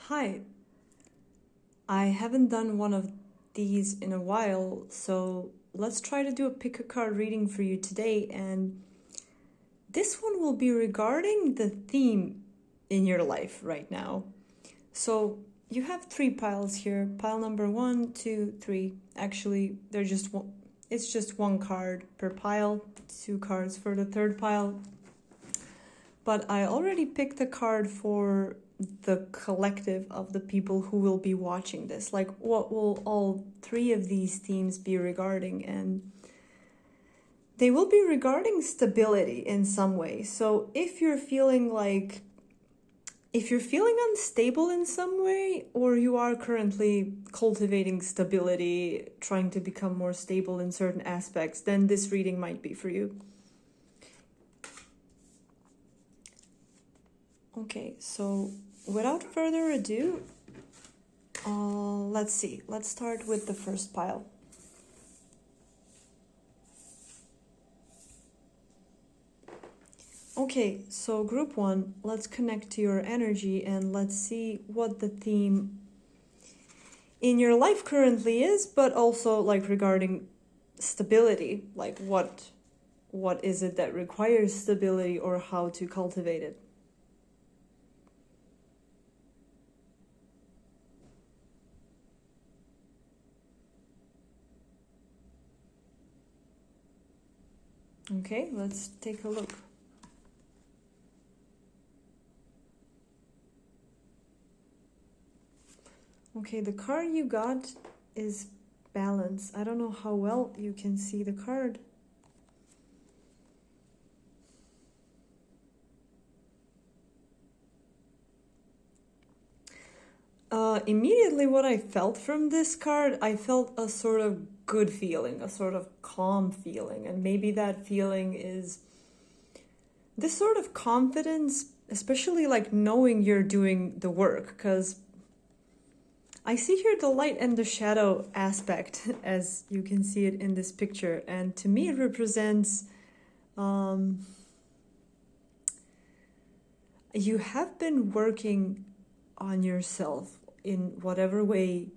Hi, I haven't done one of these in a while, so let's try to do a pick a card reading for you today. And this one will be regarding the theme in your life right now. So you have three piles here. Pile number 1, 2, 3. Actually, they're just one, it's just one card per pile, 2 cards for the third pile. But I already picked a card for the collective of the people who will be watching this. Like, what will all three of these themes be regarding? And they will be regarding stability in some way. So if you're feeling unstable in some way, or you are currently cultivating stability, trying to become more stable in certain aspects, then this reading might be for you. Okay, so without further ado, let's see. Let's start with the first pile. Okay, so group 1, let's connect to your energy and let's see what the theme in your life currently is, but also like regarding stability, like what is it that requires stability or how to cultivate it. Okay, let's take a look. Okay, the card you got is balance. I don't know how well you can see the card. Immediately what I felt from this card, I felt a sort of good feeling, a sort of calm feeling. And maybe that feeling is this sort of confidence, especially like knowing you're doing the work, because I see here the light and the shadow aspect, as you can see it in this picture. And to me, it represents you have been working on yourself in whatever way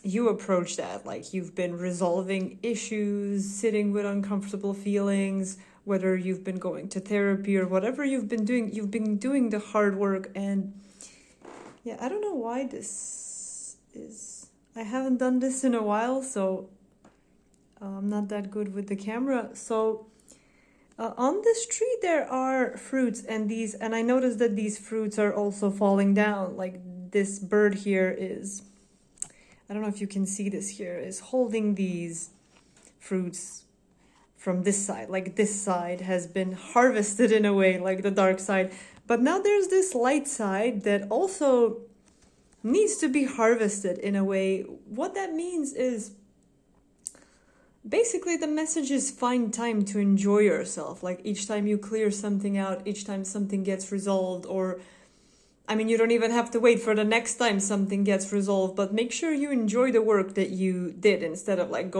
you approach that. Like, you've been resolving issues, sitting with uncomfortable feelings, whether you've been going to therapy or whatever you've been doing the hard work. And yeah, I don't know why this is, I haven't done this in a while, so I'm not that good with the camera. So on this tree there are fruits, and I noticed that these fruits are also falling down. Like, this bird here is, I don't know if you can see this here, is holding these fruits from this side. Like, this side has been harvested in a way, like the dark side. But now there's this light side that also needs to be harvested in a way. What that means is, basically, the message is find time to enjoy yourself. Like, each time you clear something out, each time something gets resolved, or, I mean, you don't even have to wait for the next time something gets resolved, but make sure you enjoy the work that you did instead of like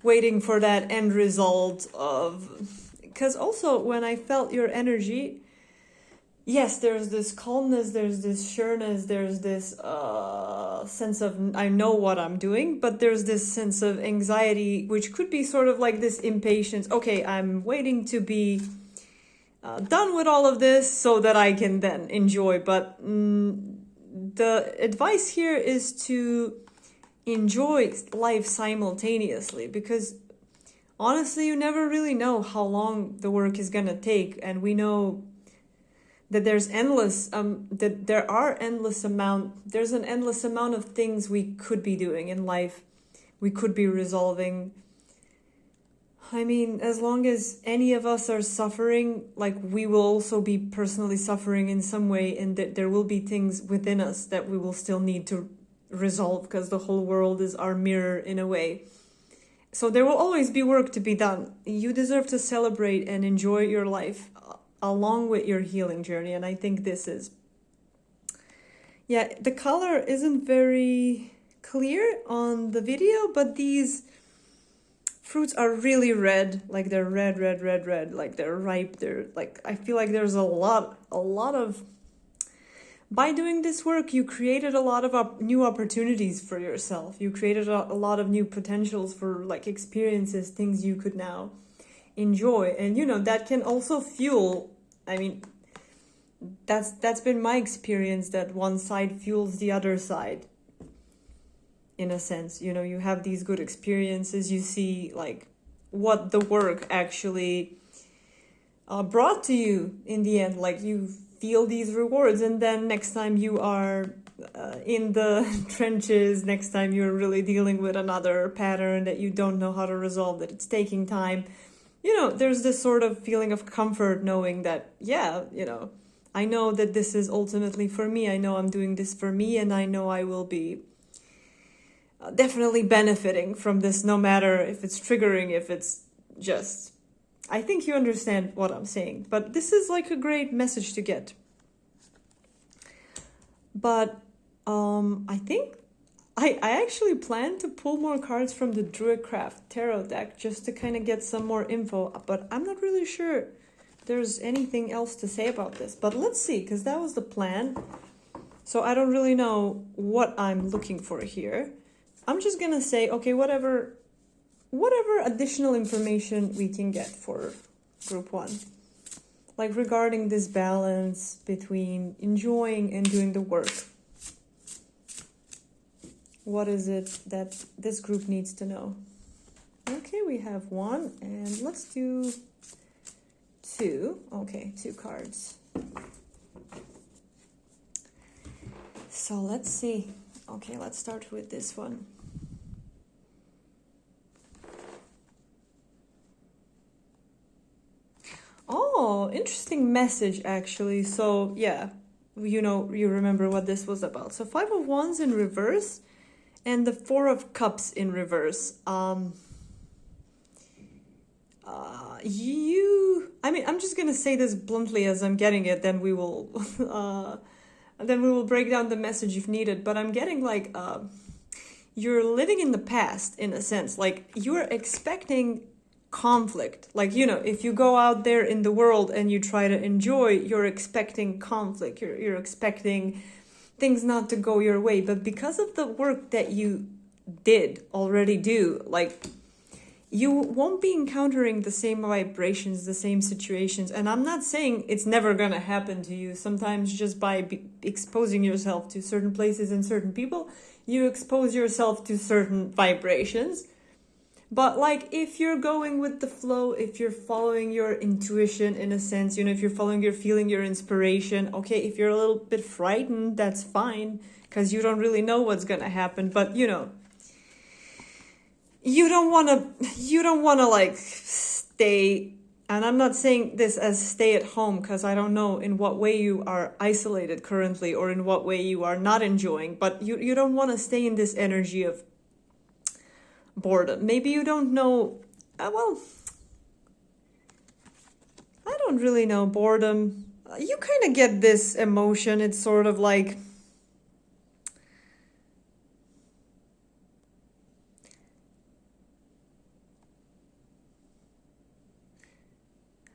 waiting for that end result of, because also when I felt your energy, yes, there's this calmness, there's this sureness, there's this sense of I know what I'm doing, but there's this sense of anxiety, which could be sort of like this impatience. Okay, I'm waiting to be done with all of this so that I can then enjoy. But the advice here is to enjoy life simultaneously, because honestly, you never really know how long the work is gonna take, and we know that there's an endless amount of things we could be doing in life, we could be resolving. I mean, as long as any of us are suffering, like, we will also be personally suffering in some way, and that there will be things within us that we will still need to resolve, because the whole world is our mirror in a way. So there will always be work to be done. You deserve to celebrate and enjoy your life along with your healing journey. And I think this is, yeah, the color isn't very clear on the video, but these fruits are really red. Like, they're red, like they're ripe. They're like, I feel like there's a lot of by doing this work, you created a lot of new opportunities for yourself. You created a lot of new potentials for like experiences, things you could now enjoy. And you know, that can also fuel, I mean, that's been my experience, that one side fuels the other side. In a sense, you know, you have these good experiences, you see like what the work actually brought to you in the end, like you feel these rewards, and then next time you are in the trenches, next time you're really dealing with another pattern that you don't know how to resolve, that it's taking time, you know, there's this sort of feeling of comfort knowing that, yeah, you know, I know that this is ultimately for me, I know I'm doing this for me, and I know I will be definitely benefiting from this, no matter if it's triggering, if it's just, I think you understand what I'm saying, but this is like a great message to get. But I think I actually plan to pull more cards from the Druidcraft Tarot deck just to kind of get some more info, but I'm not really sure there's anything else to say about this. But let's see, because that was the plan. So I don't really know what I'm looking for here. I'm just gonna say, okay, whatever additional information we can get for group 1. Like regarding this balance between enjoying and doing the work. What is it that this group needs to know? Okay, we have 1, and let's do 2. Okay, 2 cards. So let's see. Okay, let's start with this one. Oh, interesting message, actually. So, yeah, you know, you remember what this was about. So, 5 of Wands in reverse and the 4 of Cups in reverse. I mean, I'm just gonna say this bluntly as I'm getting it, then we will, break down the message if needed. But I'm getting like, you're living in the past in a sense. Like, you're expecting conflict. Like, you know, if you go out there in the world and you try to enjoy, you're expecting conflict. You're expecting things not to go your way. But because of the work that you did already do, like, you won't be encountering the same vibrations, the same situations. And I'm not saying it's never going to happen to you. Sometimes just by exposing yourself to certain places and certain people, you expose yourself to certain vibrations. But like, if you're going with the flow, if you're following your intuition in a sense, you know, if you're following your feeling, your inspiration, okay, if you're a little bit frightened, that's fine, because you don't really know what's going to happen. But, you know, you don't want to like stay, and I'm not saying this as stay at home, because I don't know in what way you are isolated currently or in what way you are not enjoying, but you don't want to stay in this energy of boredom. Maybe you don't know, well, I don't really know, boredom. You kind of get this emotion. It's sort of like,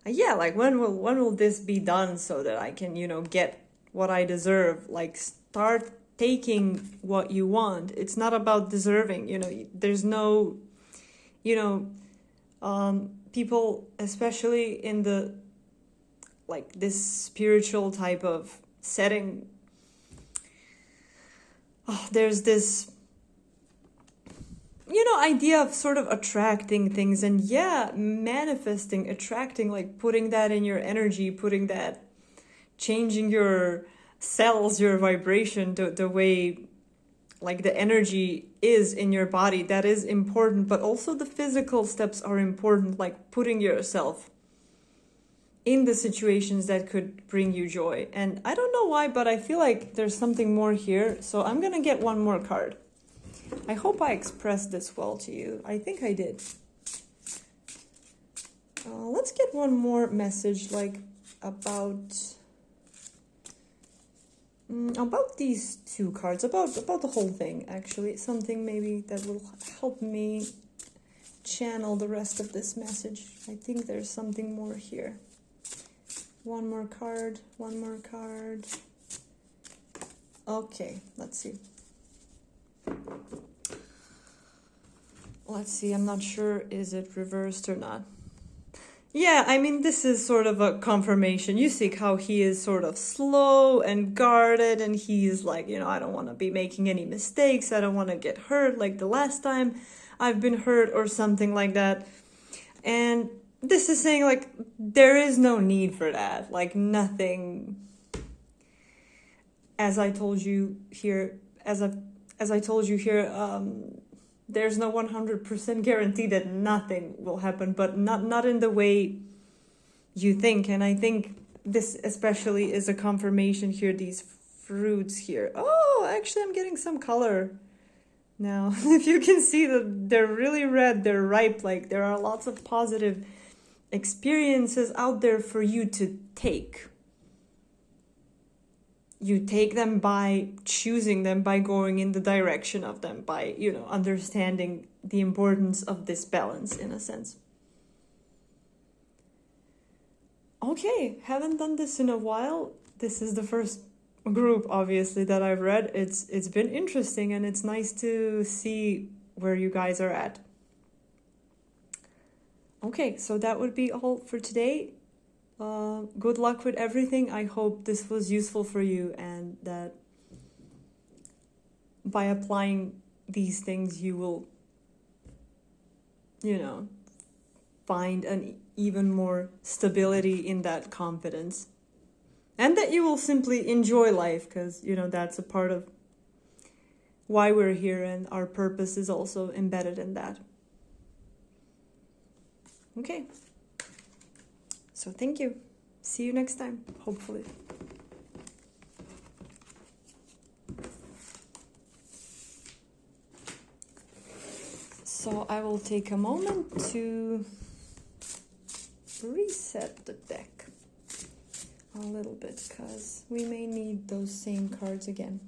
yeah, like when will this be done so that I can, you know, get what I deserve? Like, start taking what you want. It's not about deserving, you know, there's no, you know, people, especially in the, like, this spiritual type of setting, there's this, you know, idea of sort of attracting things, and yeah, manifesting, attracting, like putting that in your energy, putting that, changing your cells, your vibration, the way like the energy is in your body, that is important. But also the physical steps are important, like putting yourself in the situations that could bring you joy. And I don't know why, but I feel like there's something more here, so I'm gonna get one more card. I hope I expressed this well to you. I think I did. Let's get one more message, like about these 2 cards, about the whole thing, actually. Something maybe that will help me channel the rest of this message. I think there's something more here. One more card, one more card. Okay, let's see. Let's see, I'm not sure, is it reversed or not? Yeah, I mean, this is sort of a confirmation. You see how he is sort of slow and guarded, and he's like, I don't want to be making any mistakes. I don't want to get hurt like the last time I've been hurt or something like that. And this is saying, like, there is no need for that. Like, nothing, as I told you here, as I told you here, there's no 100% guarantee that nothing will happen, but not in the way you think. And I think this especially is a confirmation here, these fruits here. Oh, actually, I'm getting some color now. If you can see that they're really red, they're ripe, like there are lots of positive experiences out there for you to take. You take them by choosing them, by going in the direction of them, by, understanding the importance of this balance in a sense. Okay, haven't done this in a while. This is the first group, obviously, that I've read. It's been interesting, and it's nice to see where you guys are at. Okay, so that would be all for today. Good luck with everything. I hope this was useful for you, and that by applying these things you will, find an even more stability in that confidence, and that you will simply enjoy life, because that's a part of why we're here, and our purpose is also embedded in that. Okay, so thank you. See you next time, hopefully. So I will take a moment to reset the deck a little bit, because we may need those same cards again.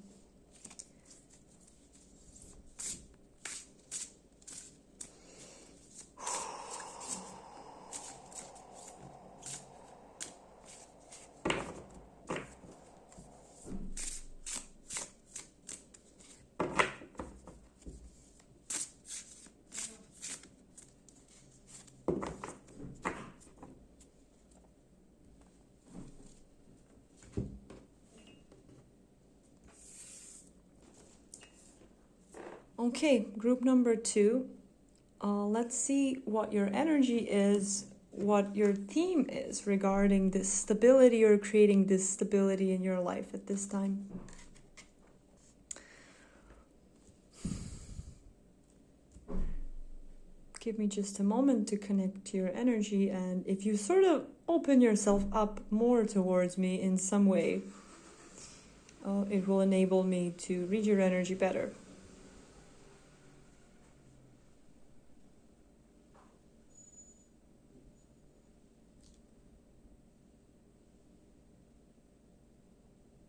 Okay, group number 2. Let's see what your energy is, what your theme is regarding this stability, or creating this stability in your life at this time. Give me just a moment to connect to your energy, and if you sort of open yourself up more towards me in some way, it will enable me to read your energy better.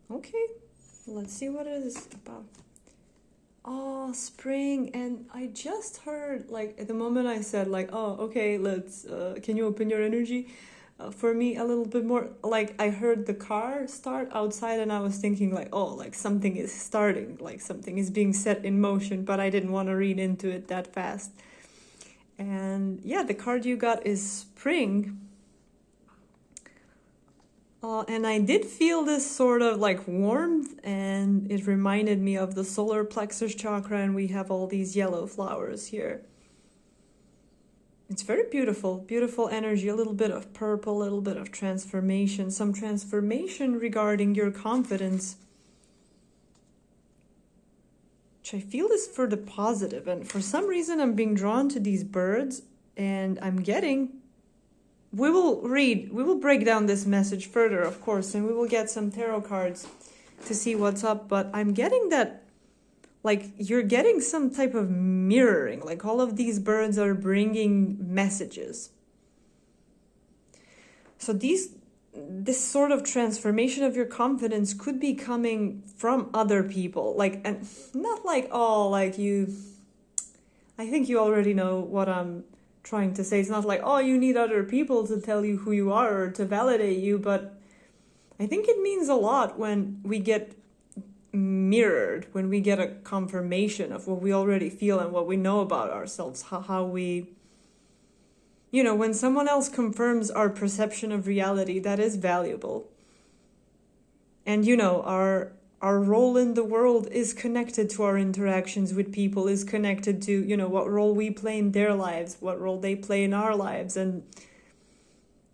Okay, let's see what it is about. Oh, spring. And I just heard, like, at the moment I said, like, oh, okay, can you open your energy? For me, a little bit more, like, I heard the car start outside, and I was thinking, like, oh, like, something is starting, like, something is being set in motion, but I didn't want to read into it that fast. And yeah, the card you got is spring. And I did feel this sort of like warmth, and it reminded me of the solar plexus chakra, and we have all these yellow flowers here. It's very beautiful, beautiful energy, a little bit of purple, a little bit of transformation, some transformation regarding your confidence, which I feel is for the positive. And for some reason I'm being drawn to these birds, and I'm getting... We will break down this message further, of course, and we will get some tarot cards to see what's up, but I'm getting that, like, you're getting some type of mirroring, like all of these birds are bringing messages. So this sort of transformation of your confidence could be coming from other people, like, and not like, oh, like you, I think you already know what I'm trying to say. It's not like, oh, you need other people to tell you who you are or to validate you, but I think it means a lot when we get mirrored, when we get a confirmation of what we already feel and what we know about ourselves, how we, when someone else confirms our perception of reality, that is valuable. And our role in the world is connected to our interactions with people, is connected to, what role we play in their lives, what role they play in our lives, and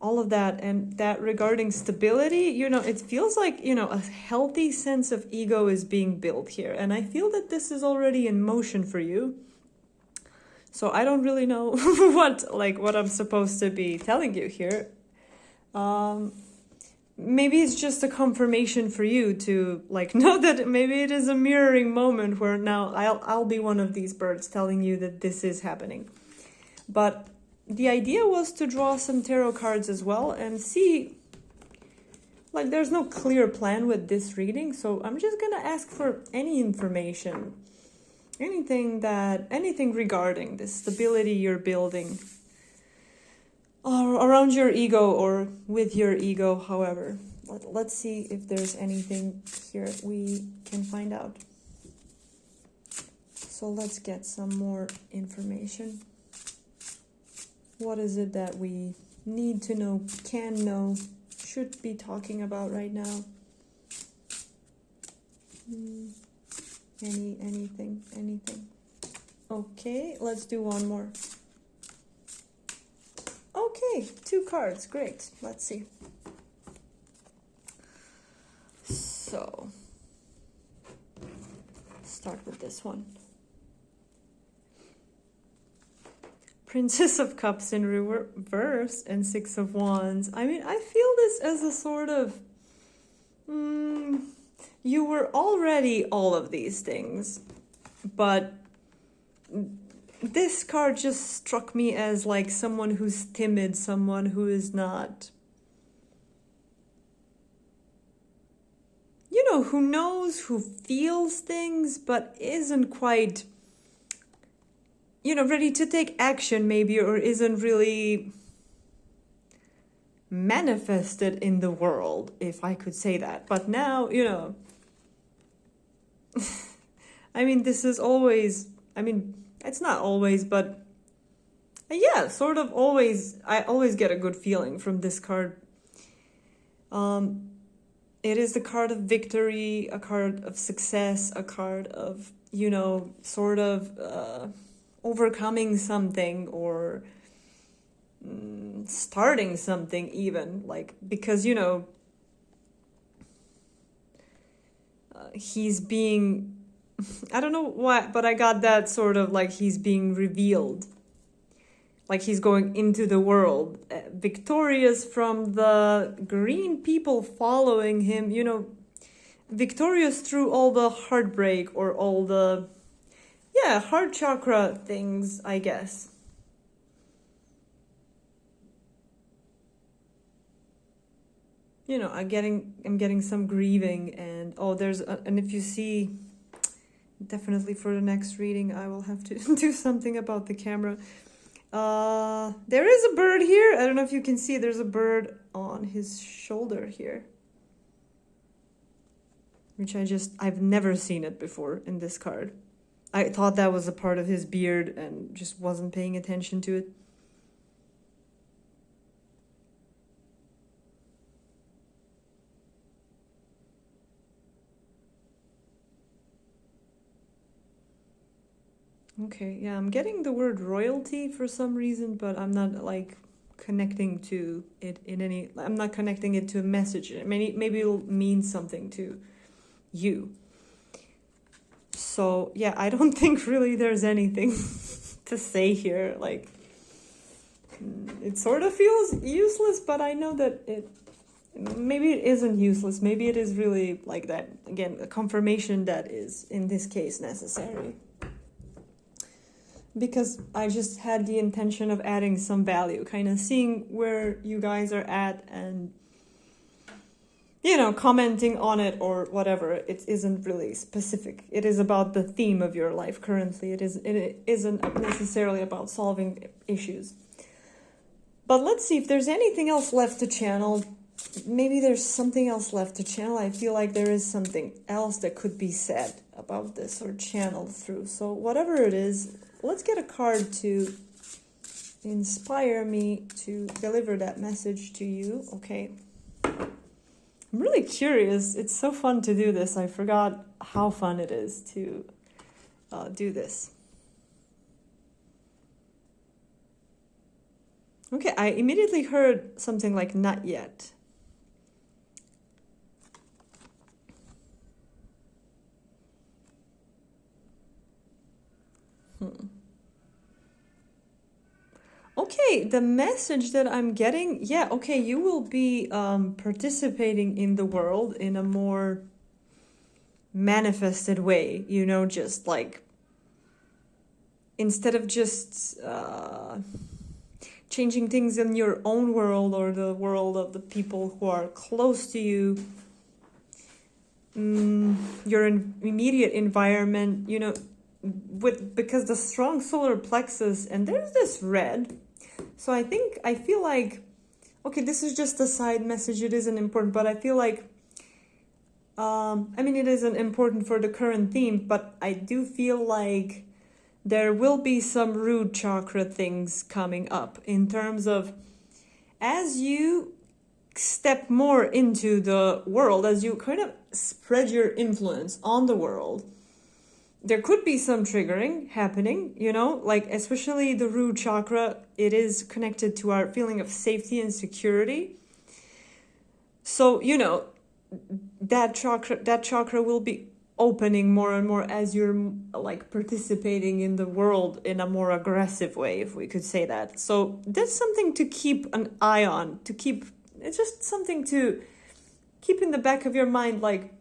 all of that. And that regarding stability, it feels like, a healthy sense of ego is being built here. And I feel that this is already in motion for you. So I don't really know what I'm supposed to be telling you here. Maybe it's just a confirmation for you to know that maybe it is a mirroring moment where now I'll be one of these birds telling you that this is happening. But the idea was to draw some tarot cards as well and see, there's no clear plan with this reading, so I'm just gonna ask for any information, anything regarding the stability you're building around your ego or with your ego, however. Let's see if there's anything here we can find out. So let's get some more information. What is it that we need to know, can know, should be talking about right now? Anything. Okay, let's do one more. Okay, 2 cards, great. Let's see. So, start with this one. Princess of Cups in reverse and 6 of Wands. I mean, I feel this as a sort of... you were already all of these things, but this card just struck me as someone who's timid, someone who is not... who knows, who feels things, but isn't quite... ready to take action maybe, or isn't really manifested in the world, if I could say that. But now, I mean, this is always, it's not always, but yeah, sort of always, I always get a good feeling from this card. It is the card of victory, a card of success, a card of, sort of... overcoming something or starting something even, because he's being, I don't know why, but I got that sort of he's being revealed, he's going into the world victorious from the green people following him, victorious through all the heartbreak or all the heart chakra things, I guess. I'm getting some grieving, and and if you see, definitely for the next reading, I will have to do something about the camera. There is a bird here. I don't know if you can see, there's a bird on his shoulder here, which I've never seen it before in this card. I thought that was a part of his beard and just wasn't paying attention to it. Okay, yeah, I'm getting the word royalty for some reason, but I'm not connecting to it I'm not connecting it to a message. Maybe it'll mean something to you. So, yeah, I don't think really there's anything to say here. It sort of feels useless, but I know that maybe it isn't useless. Maybe it is really that, again, a confirmation that is, in this case, necessary. Because I just had the intention of adding some value, kind of seeing where you guys are at and commenting on it or whatever. It isn't really specific. It is about the theme of your life currently. It isn't necessarily about solving issues. But let's see if there's anything else left to channel maybe there's something else left to channel. I feel like there is something else that could be said about this or channeled through. So whatever it is, let's get a card to inspire me to deliver that message to you. Okay. I'm really curious. It's so fun to do this. I forgot how fun it is to do this. Okay, I immediately heard something like not yet. Okay, the message that I'm getting, yeah, okay, you will be participating in the world in a more manifested way, you know, just like, instead of just changing things in your own world or the world of the people who are close to you, your immediate environment, you know, because the strong solar plexus, and there's this red. So I feel like, okay, this is just a side message. It isn't important, but I feel like, I mean, it isn't important for the current theme, but I do feel like there will be some root chakra things coming up in terms of, as you step more into the world, as you kind of spread your influence on the world, there could be some triggering happening, you know, like especially the root chakra, it is connected to our feeling of safety and security. So, you know, that chakra will be opening more and more as you're like participating in the world in a more aggressive way, if we could say that. So that's something to keep an eye on, it's just something to keep in the back of your mind, like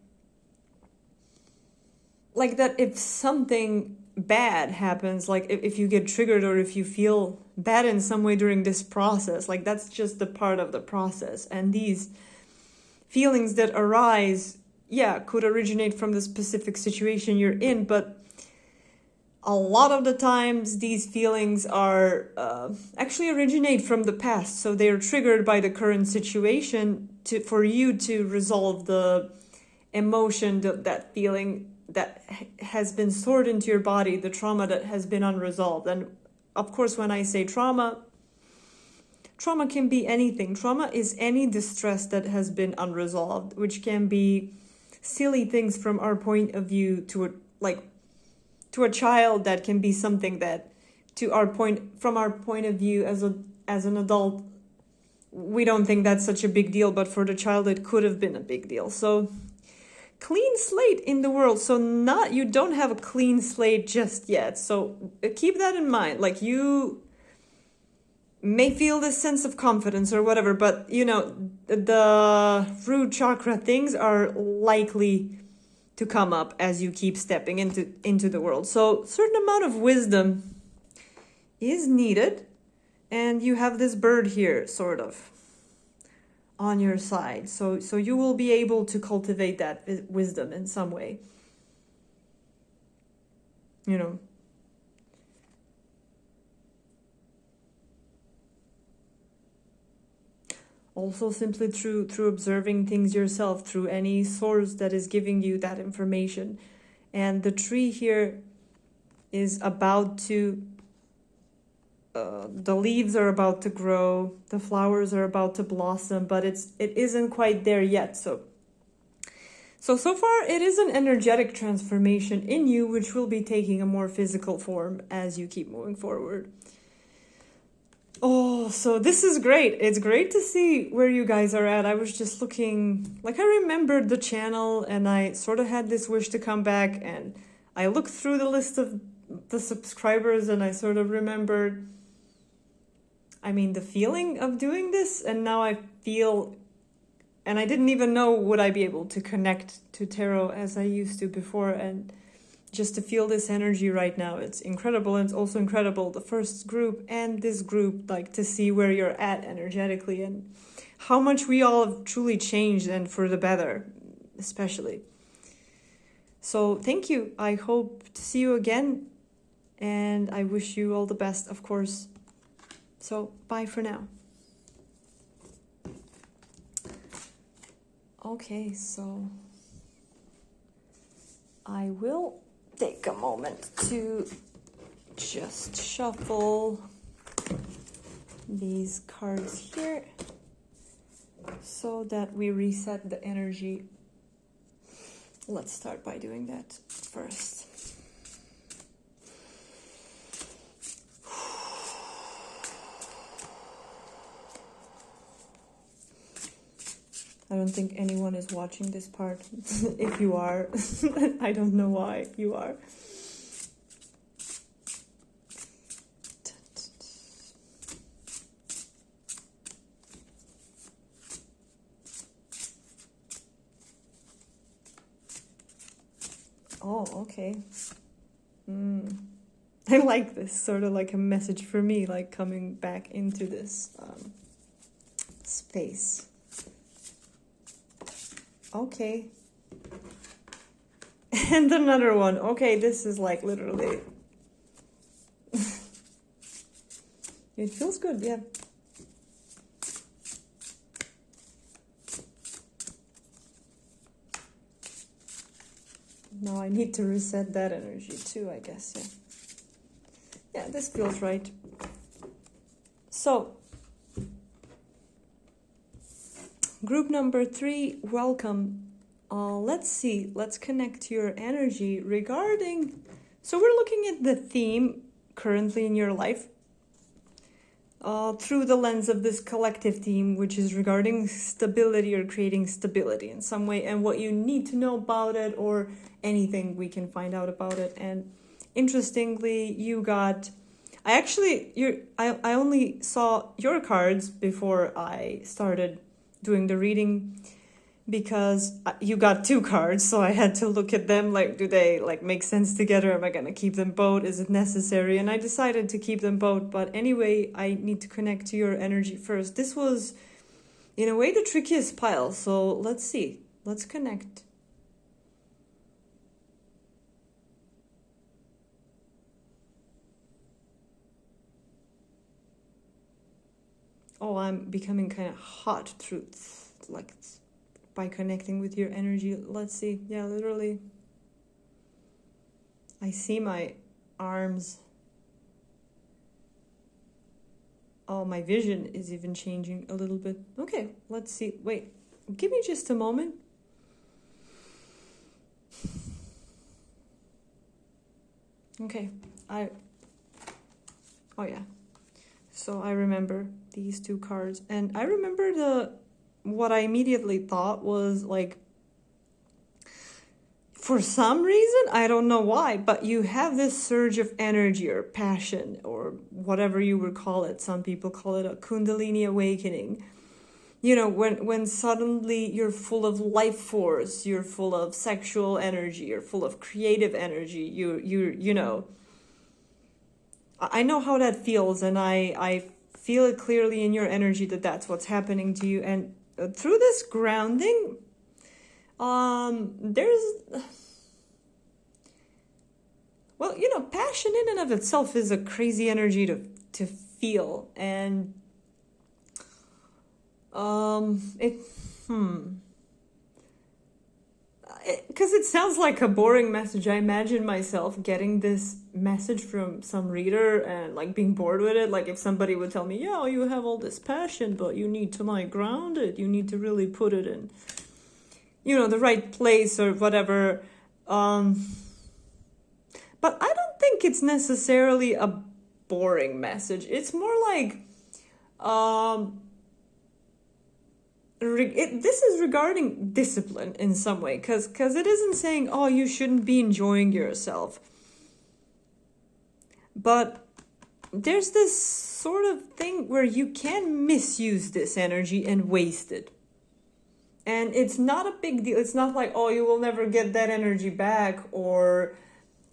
that if something bad happens, like if you get triggered or if you feel bad in some way during this process, like that's just the part of the process. And these feelings that arise, yeah, could originate from the specific situation you're in, but a lot of the times these feelings are actually originate from the past. So they're triggered by the current situation for you to resolve the emotion, that feeling that has been stored into your body, the trauma that has been unresolved. And of course, when I say trauma can be anything. Trauma is any distress that has been unresolved, which can be silly things from our point of view to a child, that can be something that from our point of view as an adult, we don't think that's such a big deal, but for the child it could have been a big deal. So clean slate in the world. So you don't have a clean slate just yet. So keep that in mind. Like, you may feel this sense of confidence or whatever, but you know, the root chakra things are likely to come up as you keep stepping into the world. So certain amount of wisdom is needed, and you have this bird here sort of on your side. So you will be able to cultivate that wisdom in some way. You know. Also simply through observing things yourself, through any source that is giving you that information. And the tree here is about to, the leaves are about to grow, the flowers are about to blossom, but it isn't quite there yet. So far it is an energetic transformation in you, which will be taking a more physical form as you keep moving forward. Oh, so this is great. It's great to see where you guys are at. I was just looking, like, I remembered the channel and I sort of had this wish to come back, and I looked through the list of the subscribers and I sort of remembered, I mean, the feeling of doing this, and now I feel, and I didn't even know would I be able to connect to tarot as I used to before, and just to feel this energy right now, it's incredible. And it's also incredible, the first group and this group, like, to see where you're at energetically and how much we all have truly changed, and for the better, especially. So thank you. I hope to see you again, and I wish you all the best, of course. So bye for now. Okay, so I will take a moment to just shuffle these cards here so that we reset the energy. Let's start by doing that first. I don't think anyone is watching this part. If you are, I don't know why you are. Oh, okay. I like this, sort of like a message for me, like coming back into this space. Okay. And another one. Okay, this is like literally... It feels good, yeah. Now I need to reset that energy too, I guess, yeah. Yeah, this feels right. So, group number 3, welcome. Let's see, let's connect your energy regarding... So we're looking at the theme currently in your life through the lens of this collective theme, which is regarding stability or creating stability in some way, and what you need to know about it, or anything we can find out about it. And interestingly, you got... I only saw your cards before I started doing the reading, because you got 2 cards, so I had to look at them, like, do they like make sense together? Am I gonna keep them both? Is it necessary? And I decided to keep them both, but anyway, I need to connect to your energy first. This was, in a way, the trickiest pile, so let's see. Let's connect. Oh, I'm becoming kind of hot through, like, by connecting with your energy. Let's see. Yeah, literally. I see my arms. Oh, my vision is even changing a little bit. Okay, let's see. Wait, give me just a moment. Okay, oh yeah. So I remember these 2 cards, and I remember what I immediately thought was, like, for some reason, I don't know why, but you have this surge of energy or passion or whatever you would call it. Some people call it a Kundalini awakening. You know, when suddenly you're full of life force, you're full of sexual energy, you're full of creative energy, you know. I know how that feels, and I feel it clearly in your energy that that's what's happening to you. And through this grounding, there's, well, you know, passion in and of itself is a crazy energy to feel, and because it sounds like a boring message. I imagine myself getting this message from some reader and like being bored with it. Like if somebody would tell me, yeah, you have all this passion, but you need to like ground it. You need to really put it in, you know, the right place or whatever. But I don't think it's necessarily a boring message. It's more like, this is regarding discipline in some way, because it isn't saying, oh, you shouldn't be enjoying yourself. But there's this sort of thing where you can misuse this energy and waste it. And it's not a big deal. It's not like, oh, you will never get that energy back, or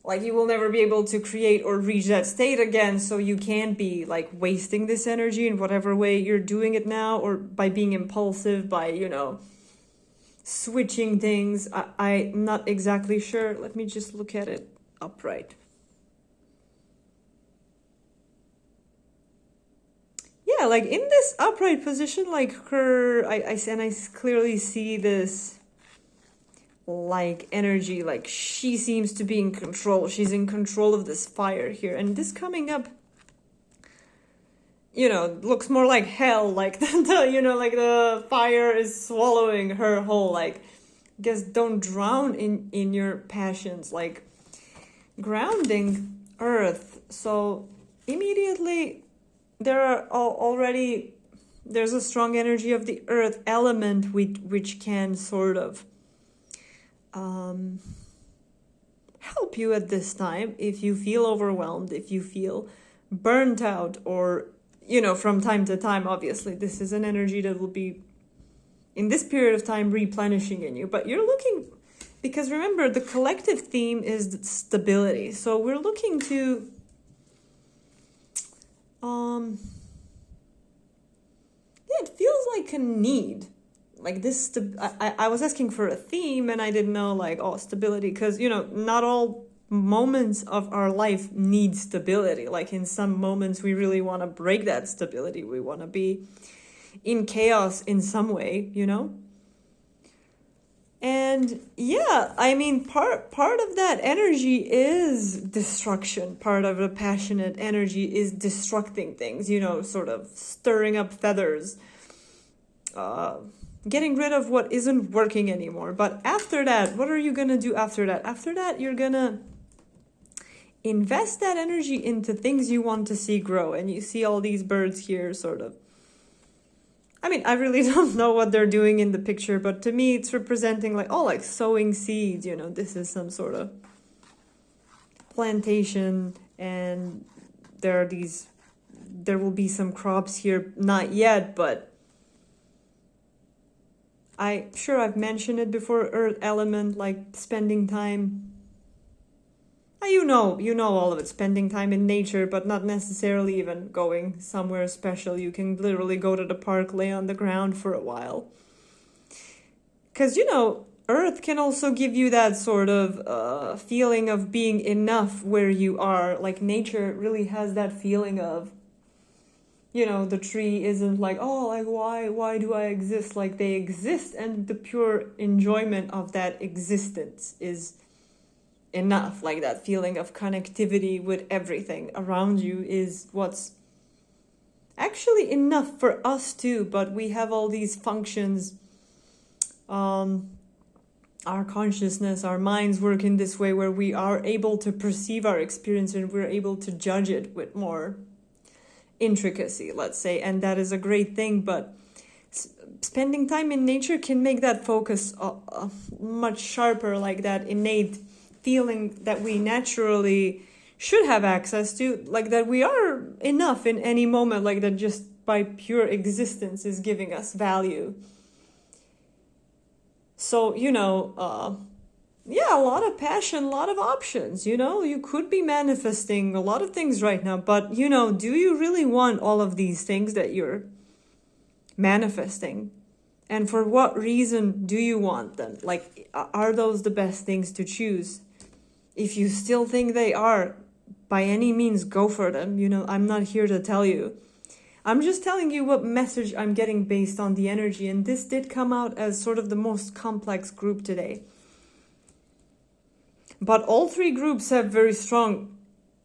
like you will never be able to create or reach that state again. So you can't be like wasting this energy in whatever way you're doing it now, or by being impulsive, by, you know, switching things. I'm not exactly sure. Let me just look at it upright. yeah, like in this upright position, like her, I clearly see this like energy, like she seems to be in control. She's in control of this fire here, and this coming up, looks more like hell, like like the fire is swallowing her whole, like, guess don't drown in your passions, like grounding earth. So immediately there's a strong energy of the earth element which can sort of help you at this time if you feel overwhelmed, if you feel burnt out, or from time to time. Obviously this is an energy that will be in this period of time replenishing in you, but you're looking, because remember the collective theme is stability, so we're looking to it feels like a need, like this I was asking for a theme and I didn't know, like, stability, because not all moments of our life need stability. Like in some moments we really want to break that stability, we want to be in chaos in some way, and yeah, I mean part of that energy is destruction. Part of the passionate energy is destructing things, sort of stirring up feathers, getting rid of what isn't working anymore. But after that, what are you gonna do after that? After that, you're gonna invest that energy into things you want to see grow. And you see all these birds here, sort of, I mean, I really don't know what they're doing in the picture, but to me it's representing like sowing seeds. This is some sort of plantation, and there will be some crops here, not yet, but I'm sure I've mentioned it before. Earth element, like spending time, you know all of it, spending time in nature, but not necessarily even going somewhere special. You can literally go to the park, lay on the ground for a while, because earth can also give you that sort of feeling of being enough where you are. Like nature really has that feeling of, the tree isn't like, like why do I exist? Like they exist, and the pure enjoyment of that existence is enough. Like that feeling of connectivity with everything around you is what's actually enough for us too. But we have all these functions, our consciousness, our minds work in this way where we are able to perceive our experience and we're able to judge it with more intricacy, let's say, and that is a great thing. But spending time in nature can make that focus much sharper, like that innate feeling that we naturally should have access to, like that we are enough in any moment, like that just by pure existence is giving us value. So a lot of passion, a lot of options. You could be manifesting a lot of things right now, but do you really want all of these things that you're manifesting? And for what reason do you want them? Like, are those the best things to choose? If you still think they are, by any means, go for them. I'm not here to tell you. I'm just telling you what message I'm getting based on the energy. And this did come out as sort of the most complex group today. But all three groups have very strong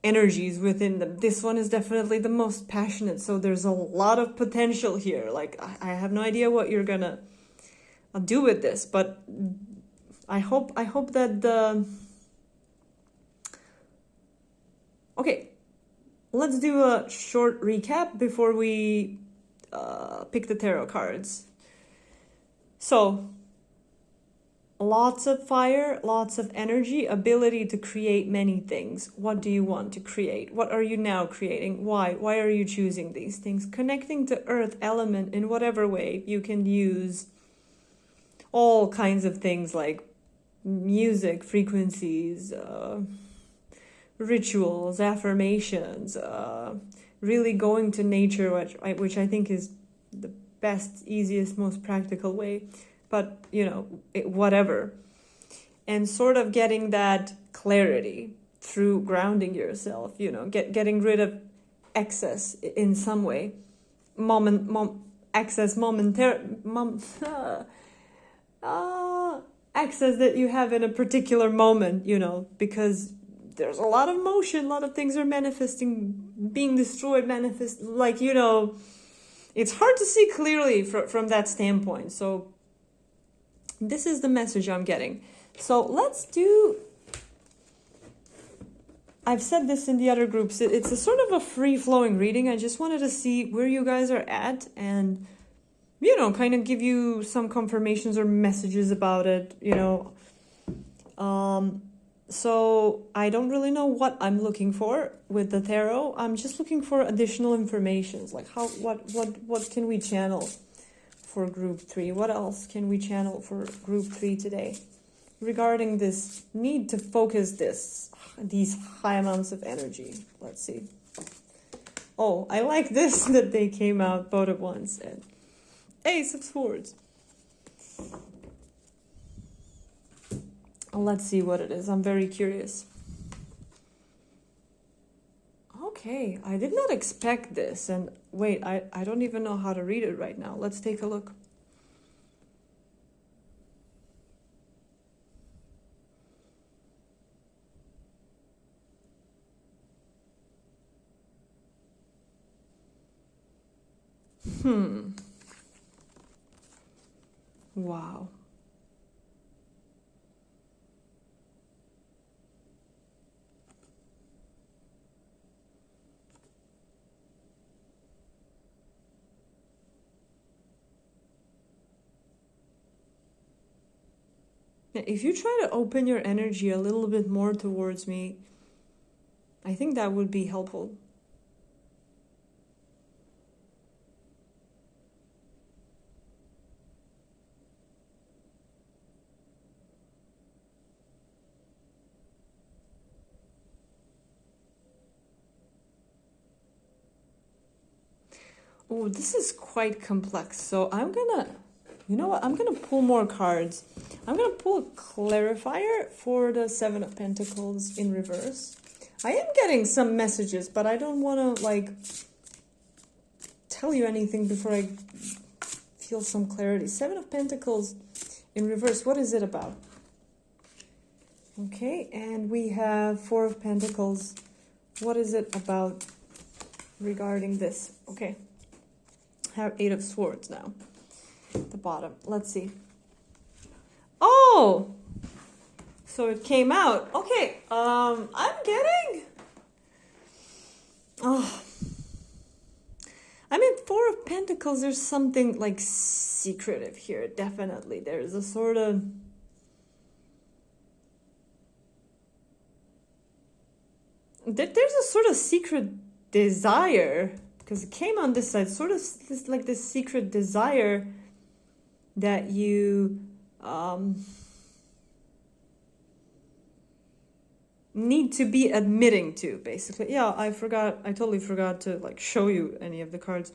energies within them. This one is definitely the most passionate. So there's a lot of potential here. Like, I have no idea what you're gonna do with this. But I hope that the... Okay, let's do a short recap before we pick the tarot cards. So, lots of fire, lots of energy, ability to create many things. What do you want to create? What are you now creating? Why? Why are you choosing these things? Connecting to earth element in whatever way. You can use all kinds of things like music, frequencies, rituals, affirmations, really going to nature, which I think is the best, easiest, most practical way. But, whatever. And sort of getting that clarity through grounding yourself, getting rid of excess in some way. access access that you have in a particular moment, because there's a lot of motion, a lot of things are manifesting, being destroyed, it's hard to see clearly from that standpoint. So this is the message I'm getting. So I've said this in the other groups, it's a sort of a free-flowing reading. I just wanted to see where you guys are at and, kind of give you some confirmations or messages about it, So I don't really know what I'm looking for with the tarot. I'm just looking for additional information, like what can we channel for group 3? What else can we channel for group 3 today regarding this need to focus these high amounts of energy? Let's see. Oh, I like this that they came out both at once. And Ace of Swords. Let's see what it is. I'm very curious. Okay, I did not expect this. And wait, I don't even know how to read it right now. Let's take a look. Wow. If you try to open your energy a little bit more towards me, I think that would be helpful. Oh, this is quite complex. So I'm gonna, I'm gonna pull more cards. I'm gonna pull a clarifier for the Seven of Pentacles in reverse. I am getting some messages, but I don't want to tell you anything before I feel some clarity. Seven of Pentacles in reverse. What is it about? Okay, and we have Four of Pentacles. What is it about regarding this? Okay. Have Eight of Swords now at the bottom. Let's see. Oh, so it came out. Okay, I'm getting, Four of Pentacles, there's something like secretive here. Definitely there's a sort of secret desire, because it came on this side, sort of this secret desire that you need to be admitting to, basically. Yeah, I totally forgot to show you any of the cards.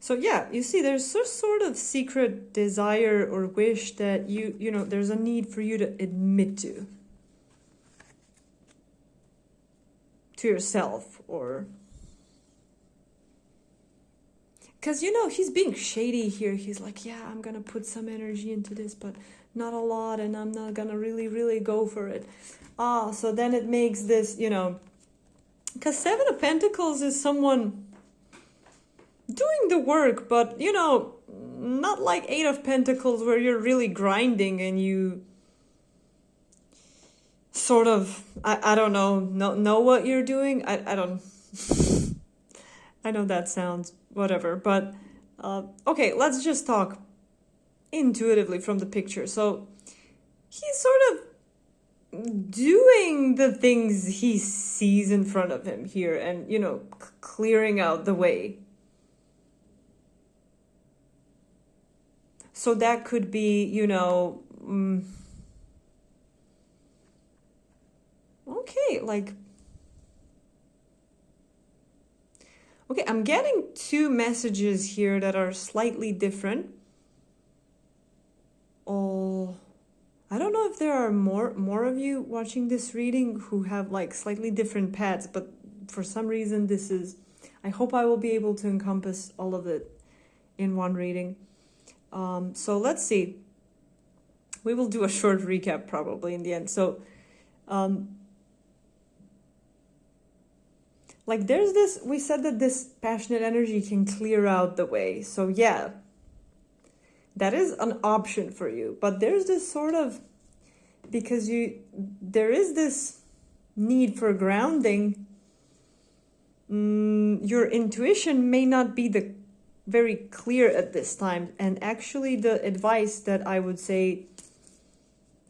So yeah, you see there's some sort of secret desire or wish that there's a need for you to admit to yourself, or because, he's being shady here. He's like, yeah, I'm going to put some energy into this, but not a lot, and I'm not going to really, really go for it. So then it makes this, because Seven of Pentacles is someone doing the work, but, not like Eight of Pentacles where you're really grinding and you sort of, I don't know what you're doing. I don't, I know that sounds whatever, but okay, let's just talk intuitively from the picture. So he's sort of doing the things he sees in front of him here and, clearing out the way. So that could be, okay, okay, I'm getting two messages here that are slightly different. Oh, I don't know if there are more of you watching this reading who have slightly different paths, but for some reason I hope I will be able to encompass all of it in one reading. So let's see. We will do a short recap probably in the end. So, like there's this, we said that this passionate energy can clear out the way. So yeah, that is an option for you. But there's this sort of, because there is this need for grounding. Your intuition may not be very clear at this time. And actually the advice that I would say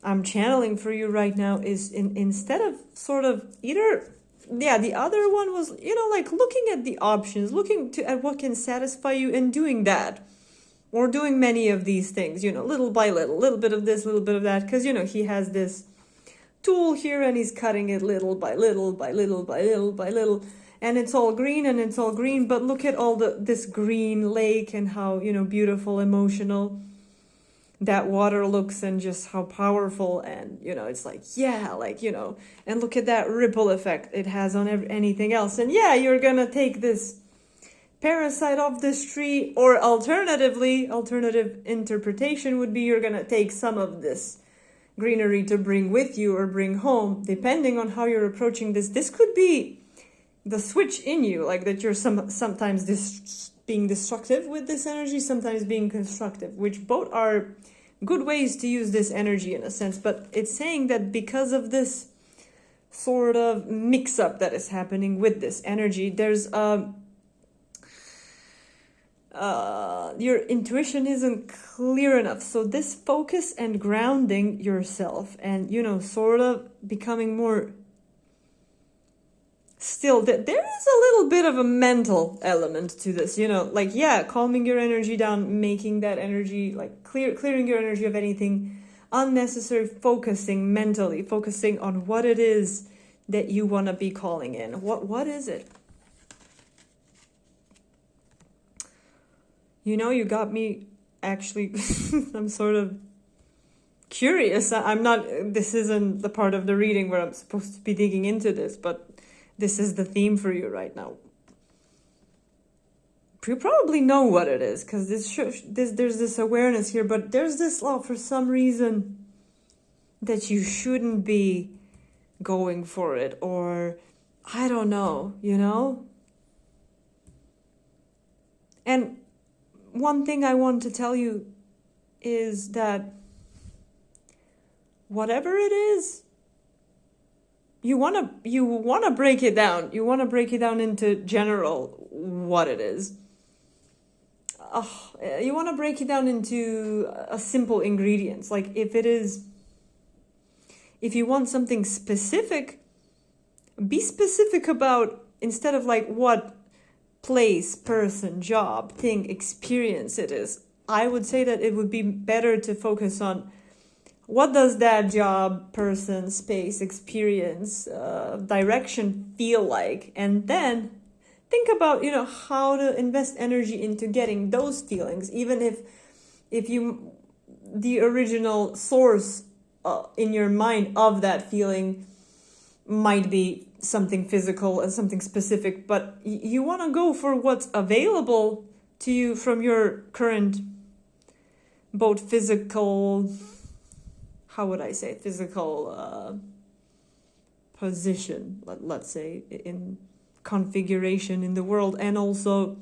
I'm channeling for you right now is instead of sort of either, the other one was, like looking at the options, looking at what can satisfy you and doing that. Or doing many of these things, little by little bit of this, little bit of that. Because, he has this tool here and he's cutting it little by little by little by little by little. And it's all green and it's all green. But look at all this green lake and how, beautiful, emotional that water looks and just how powerful. And, it's like, and look at that ripple effect it has on anything else. And yeah, you're going to take this parasite off this tree, or alternative interpretation would be you're going to take some of this greenery to bring with you or bring home, depending on how you're approaching this. This could be the switch in you, like that you're sometimes being destructive with this energy, sometimes being constructive, which both are good ways to use this energy in a sense. But it's saying that because of this sort of mix-up that is happening with this energy, there's your intuition isn't clear enough. So this focus and grounding yourself and, sort of becoming more still, there is a little bit of a mental element to this, calming your energy down, making that energy, like clearing your energy of anything unnecessary, focusing mentally, focusing on what it is that you want to be calling in. What is it? You got me actually, I'm sort of curious. This isn't the part of the reading where I'm supposed to be digging into this, but this is the theme for you right now. You probably know what it is, because there's this awareness here, but there's this for some reason that you shouldn't be going for it, or I don't know, And one thing I want to tell you is that whatever it is, you want to break it down. You want to break it down into general what it is. You want to break it down into a simple ingredients. Like if you want something specific, be specific about, instead of like what place, person, job, thing, experience it is. I would say that it would be better to focus on what does that job, person, space, experience, direction feel like, and then think about how to invest energy into getting those feelings, even if the original source in your mind of that feeling might be something physical and something specific, but you want to go for what's available to you from your current both physical, position, let's say, in configuration in the world, and also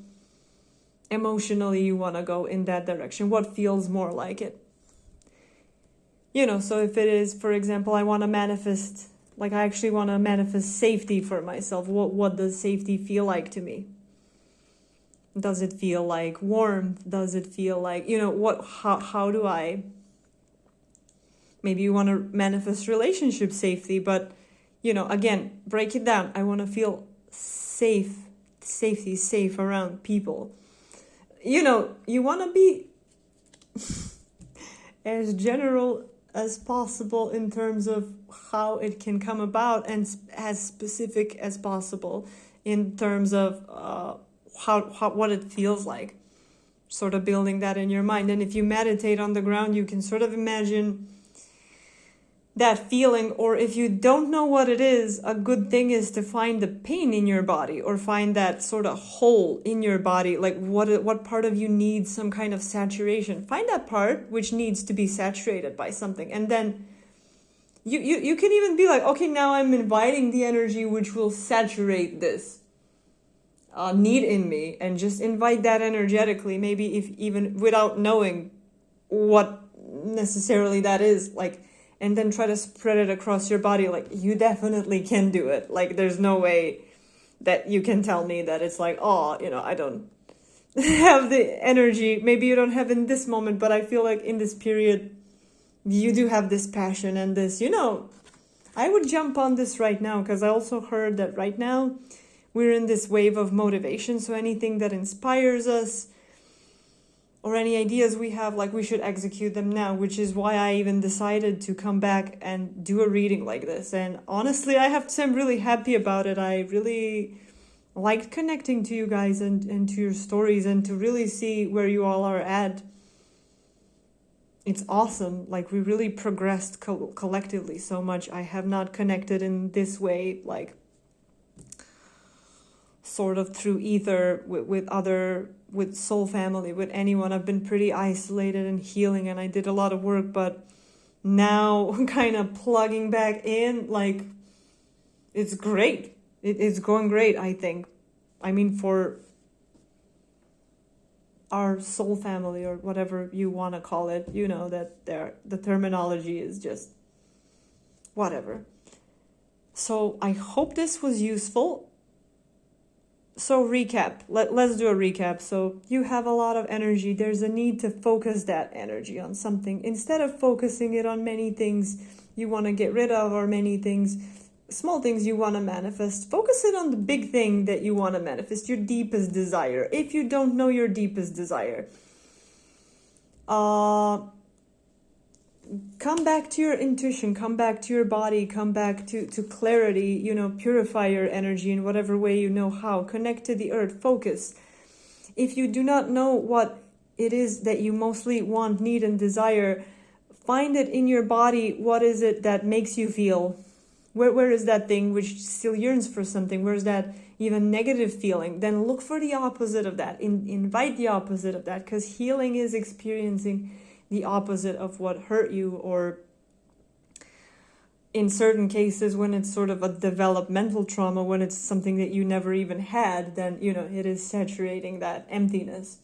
emotionally you want to go in that direction. What feels more like it? So if it is, for example, I want to manifest, like I actually want to manifest safety for myself. What does safety feel like to me? Does it feel like warmth? Does it feel like, how do I, maybe you want to manifest relationship safety, but, again, break it down. I want to feel safe around people. You want to be as general as possible in terms of how it can come about, and as specific as possible in terms of what it feels like, sort of building that in your mind. And if you meditate on the ground, you can sort of imagine that feeling, or if you don't know what it is, a good thing is to find the pain in your body, or find that sort of hole in your body, like what part of you needs some kind of saturation. Find that part which needs to be saturated by something, and then you can even be like, okay, now I'm inviting the energy which will saturate this need in me, and just invite that energetically, maybe if even without knowing what necessarily that is, like, and then try to spread it across your body. Like, you definitely can do it. Like, there's no way that you can tell me that it's like, oh, I don't have the energy. Maybe you don't have in this moment, but I feel like in this period you do have this passion and this, I would jump on this right now, because I also heard that right now we're in this wave of motivation. So anything that inspires us, or any ideas we have, like, we should execute them now, which is why I even decided to come back and do a reading like this. And honestly, I have to say I'm really happy about it. I really liked connecting to you guys and to your stories, and to really see where you all are at. It's awesome. Like, we really progressed collectively so much. I have not connected in this way, like, sort of through ether with soul family, with anyone. I've been pretty isolated and healing, and I did a lot of work, but now kind of plugging back in, like, it's great. It's going great, I think. I mean, for our soul family, or whatever you want to call it, that the terminology is just whatever. So I hope this was useful. So recap, let's do a recap. So you have a lot of energy. There's a need to focus that energy on something. Instead of focusing it on many things you want to get rid of, or many things, small things you want to manifest, focus it on the big thing that you want to manifest, your deepest desire. If you don't know your deepest desire, come back to your intuition, come back to your body, come back to clarity, purify your energy in whatever way you know how. Connect to the earth, focus. If you do not know what it is that you mostly want, need, and desire, find it in your body. What is it that makes you feel? Where is that thing which still yearns for something? Where's that even negative feeling? Then look for the opposite of that. Invite the opposite of that, because healing is experiencing the opposite of what hurt you, or in certain cases, when it's sort of a developmental trauma, when it's something that you never even had, then, it is saturating that emptiness.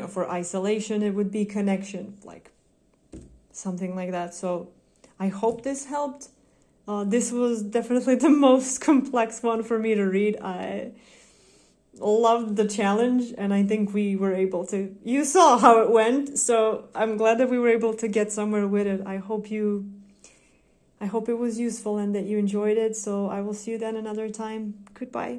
For isolation, it would be connection, like something like that. So I hope this helped. This was definitely the most complex one for me to read. I loved the challenge, and I think we were able to, you saw how it went, so I'm glad that we were able to get somewhere with it. I hope it was useful and that you enjoyed it. So I will see you then another time. Goodbye.